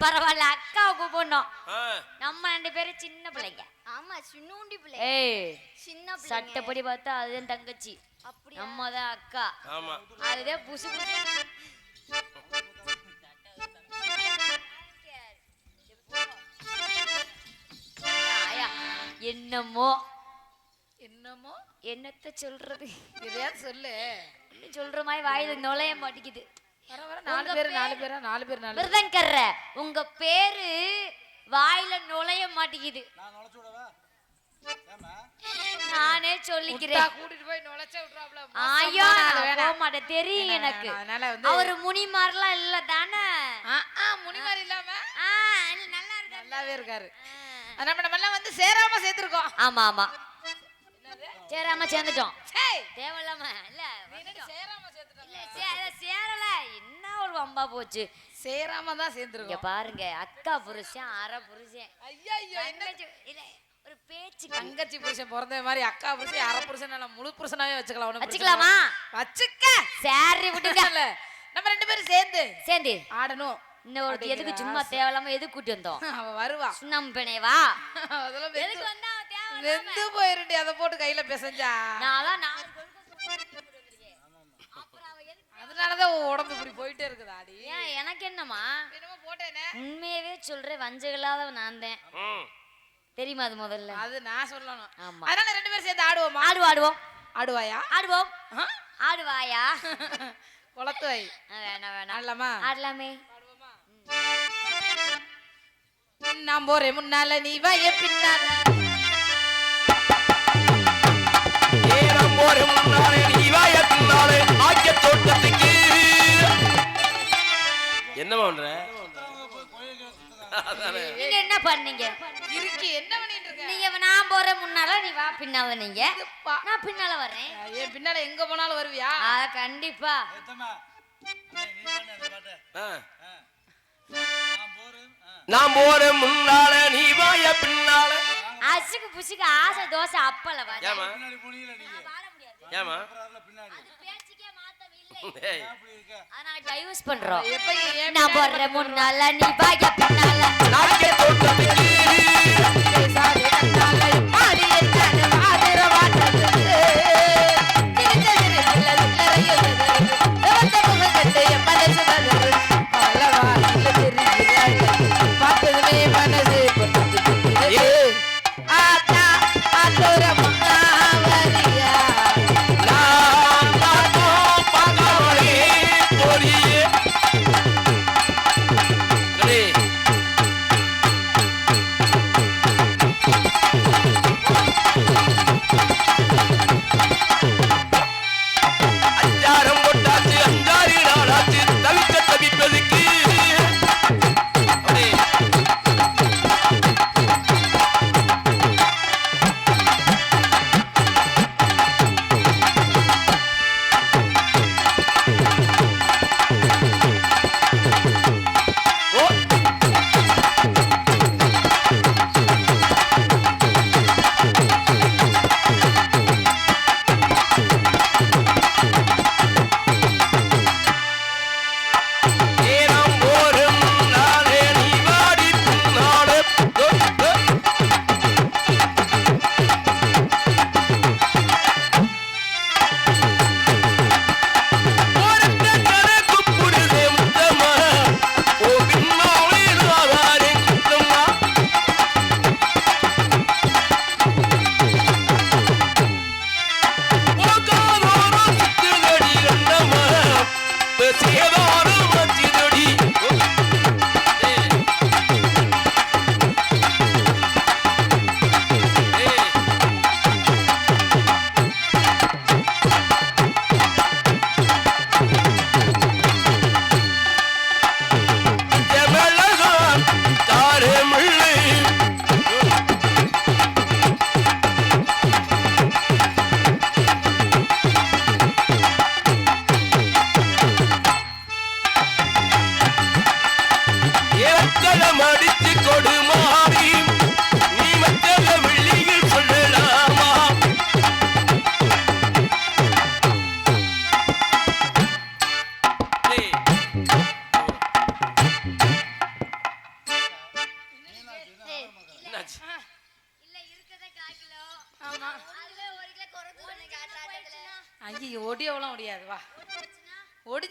பரவாயில்ல அக்காவை கூப்பிடணும். நம்ம 2 பேரும் சின்ன பிள்ளைங்க. ஆமா சின்னூண்டி பிள்ளை. ஏய் சின்ன பிள்ளை. சட்டப்படி பார்த்தா அதுதான் தங்கச்சி. நம்ம தான் அக்கா. ஆமா. அதுதான் புசு புசு. என்னமோ என்னமோ என்னத்த சொல்றது? இதையா சொல்லு. சொல்ற மாதிரி வாயில நுழைய மாட்டேங்குது. நாலு பேர் விருதங்கர்ற உங்க பேரு வாயில நுழைய மாட்டேங்குது. நானே சொல்லிக்கிறேன். கூட்டிட்டு போய் நுழைச்ச விட்டுறாப்ல. ஐயோ போக மாட்டேன் தெரியும் எனக்கு. அவரு முனிமாரெல்லாம் இல்ல தானே? முனிமார் இல்லாம நல்லா இருக்கு. நல்லாவே இருக்காரு. நம்ம எல்லாம் வந்து சேராம சேர்த்திருக்கோம். ஆமா ஆமா சேராம சேர்ந்துட்டோம். தேவையில்லாம இல்ல சேராம சேர்த்துட்டோம். இல்ல சேரல என்ன ஒரு வம்பா போச்சு. சேராம தான் சேர்ந்துருக்கோம். பாருங்க அக்கா புருஷன் அரை புருஷன். ஐயா என்ன இல்ல ஒரு பேச்சு தங்கச்சி புருஷன் பிறந்த மாதிரி அக்கா புருஷன் அரை புருஷன் முழு புருஷனாவே வச்சுக்கலாம். வச்சுக்கலாமா? வச்சுக்க. சரி விட்டுங்க. நம்ம 2 பேரும் சேர்ந்து ஆடணும். இன்னொரு எதுக்கு சும்மா தேவையில்லாம எதுக்கு கூட்டி வந்தோம்? அவ வருவா. சுண்ணாம்பனே வா. அதெல்லாம் எதுக்கு வந்தா தேவை வெந்து போயிருண்டி. அத போட்டு கையில பேசஞ்சா. நான்லாம் அதனாலதான் உடம்பு இப்படி போயிட்டே இருக்குது. ஆடி ஏன் எனக்கு என்னமா? என்னமோ போட்டேனே. உண்மையவே சொல்றேன் வஞ்சகலாத நான் தான். தெரியுமா அது முதல்ல? அது நான் சொல்லணும். ஆமா. அதனால 2 பேரும் சேர்ந்து ஆடுவோமா? ஆடுவோம். ஆடுவாயா? ஆடுவோம். ஆடுவாயா? குளத்து வை. வேணாம் வேணாம். ஆடலாமா? ஆடலாமே. ஆடுவோமா? நான் போறேன் முன்னால நீ வா பின்னால. நான் போறேன் முன்னால நீ வா பின்னால. ஆக்கிய தோட்டத்துக்கு என்ன பண்ற? நீங்க என்ன பண்ணீங்க? இருக்கு என்ன பண்ணிட்டு இருக்க? நீங்க நான் போறேன் முன்னால நீ வா பின்னால. நீங்க நான் பின்னால வரேன். ஏன் பின்னால எங்க போனாலும் வருவியா? கண்டிப்பா. நான் போறேன் முன்னால நீ வாய பின்னால. அசுக்கு புசுக்கு ஆசை தோசை அப்பல வா. ஏமா ஏமா நான் டைவர்ஸ் பண்றோம். நான் போறேன் முன்னால நீ வாய பின்னால. நாக்கே தோட்டத்துக்கு சாதே கண்ணால மாறி என்ன வாதர வாட்டது.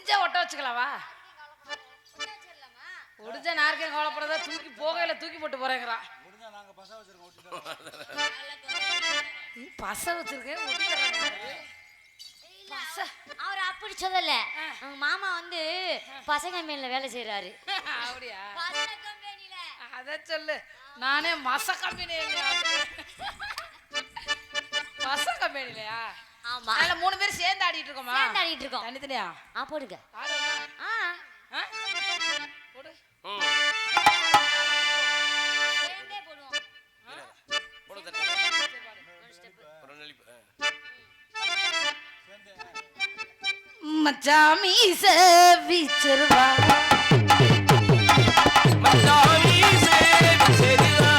ஒடிஞ்சா ஒட்ட வச்சுக்கலாவா? ஒடிஞ்ச நார்க்கே கவலைப்படாத, தூக்கி போகையில தூக்கி போட்டு போறேங்கிறா. பச வச்சிருக்கேன் அவர் அப்படி சொல்லல. உங்க மாமா வந்து பசங்க கம்பெனில வேலை செய்யறாரு. அப்படியா? அத சொல்லு. நானே மச கம்பெனி. மச கம்பெனிலயா? ஆமா. அதுல 3 பேர் சேர்ந்து ஆடிட்டு இருக்கோமா? சேர்ந்து ஆடிட்டு இருக்கோம். தனித்தனியா? போடுங்க. போடு. சேர்ந்தே போடுவோம். போடு தட்டு. ஒரு நெளிப்பு. மச்சாமி சேவிச்சருவா மச்சாமி சேவிச்சருவா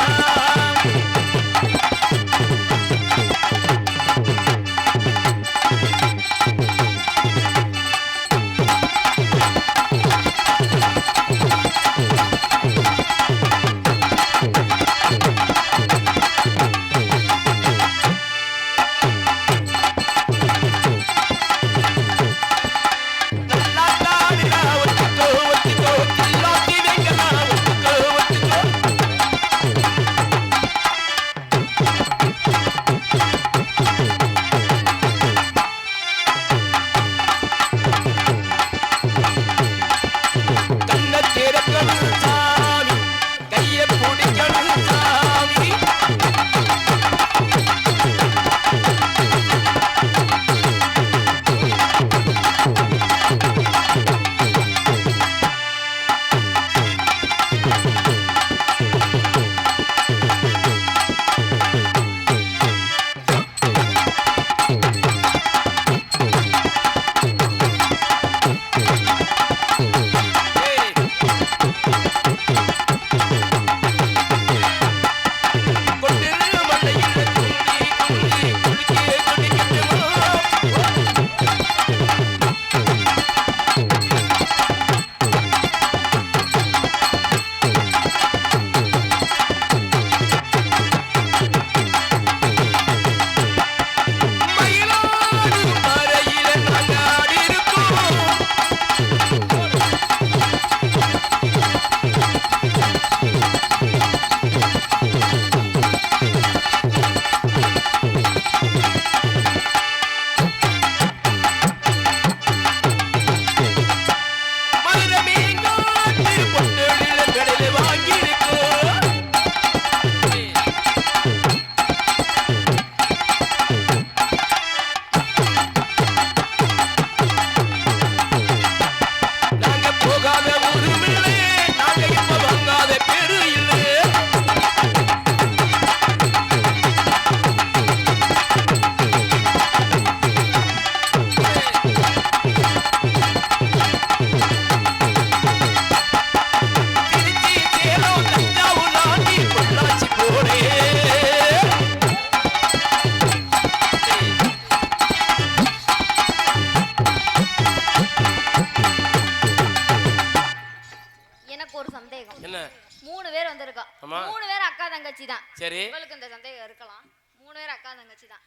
தங்கச்சி தான். சரி, உங்களுக்கு இந்த சந்தேகம் இருக்கலாம். 3 பேர் அக்கா தங்கச்சி தான்.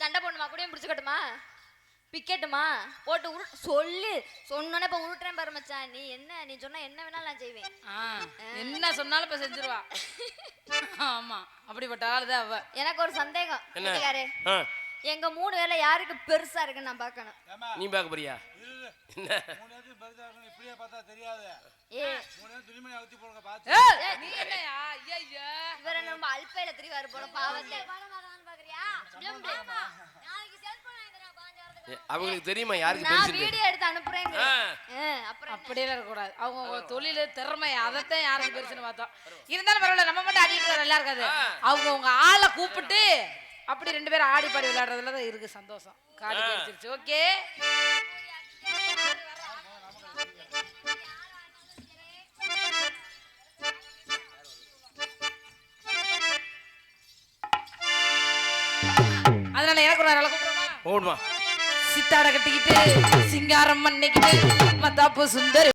சண்டை போடணுமா? கூடயும் பிடிச்சுக்கட்டுமா? பிக்கெட்டுமா? போட்டு சொல்லு சொன்னோன்னே இப்ப உருட்டுறேன் பாரு மச்சான். நீ என்ன நீ சொன்னா என்ன வேணாலும் நான் செய்வேன். என்ன சொன்னாலும் இப்ப செஞ்சிருவா. ஆமா, அப்படிப்பட்ட ஆளுதான் அவ. எனக்கு ஒரு சந்தேகம். யாரு எங்க 3 பேர்ல யாருக்கு பெருசா இருக்குன்னு நான் பார்க்கணும். நீ பார்க்க போறியா? இப்படியே பார்த்தா தெரியாது. துணிமணி அவுத்தி போடுங்க பாத்து. நீ என்னையா? ஐயா இவர நம்ம அல்பைல திரிவாரு போல பாவத்தை. பாக்குறியா? நாளைக்கு செல்போன் வாங்கி தரேன் 5000. அவங்களுக்கு தெரியுமா யாருக்கு பெருசு? நான் வீடியோ எடுத்து அனுப்புறேன். அப்புறம் அப்படியே இருக்க கூடாது. அவங்க தொழில் திறமை அதைத்தான் யாருக்கு பெருசுன்னு பார்த்தோம். இருந்தாலும் பரவாயில்ல, நம்ம மட்டும் ஆடிட்டு வர எல்லாம் இருக்காது. அவங்க உங்க ஆளை கூப்பிட்டு அப்படி 2 பேரும் ஆடி பாடி விளையாடுறதுல தான் இருக்கு சந்தோஷம். காடி கிடைச்சிருச்சு. ஓகே, அதனால எனக்கு ஒரு நாள் கூப்பிடுமா? ஓடுமா? சித்தாட கட்டிக்கிட்டு சிங்காரம் பண்ணிக்கிட்டு மத்தாப்பு சுந்தர்